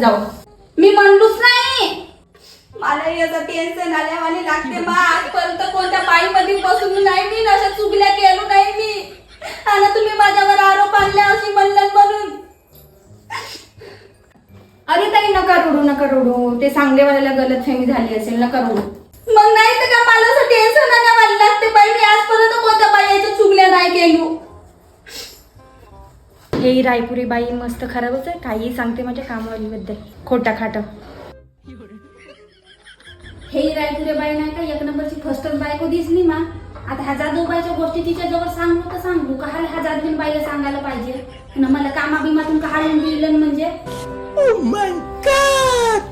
जाऊ. मी म्हणलोच नाही. मला याचं टेन्शन आल्यावानी लागते बा. आजपर्यंत कोणत्या बाईमध्ये बसून नाही मी, अशा चुगल्या केलो नाही मी. आणि तुम्ही माझ्यावर आरोप आणले अशी म्हणलं म्हणून. अरे ताई नका रडू. ते सांगलेवाल्याला गलतफहमी झाली असेल, नका रडू. मग नाही तर का मला असं टेन्शन आल्यावानी लागते बाई. मी आजपर्यंत कोणत्या बाईच्या चुगल्या नाही केलो. हे रायपुरी बाई मस्त खराबच आहे, काही सांगते माझ्या कामवालीबद्दल खोटा खाट. हे रायपुरी बाई नाही का एक नंबरची फर्स्टच बायको दिसली मा. आता ह्या जाधवबाईच्या गोष्टी तिच्या जवळ सांगू तर सांगू का, ह्या जाधवीन बाईला सांगायला पाहिजे ना मला कामाबिमातून का हालून दिलं म्हणजे. Oh my God!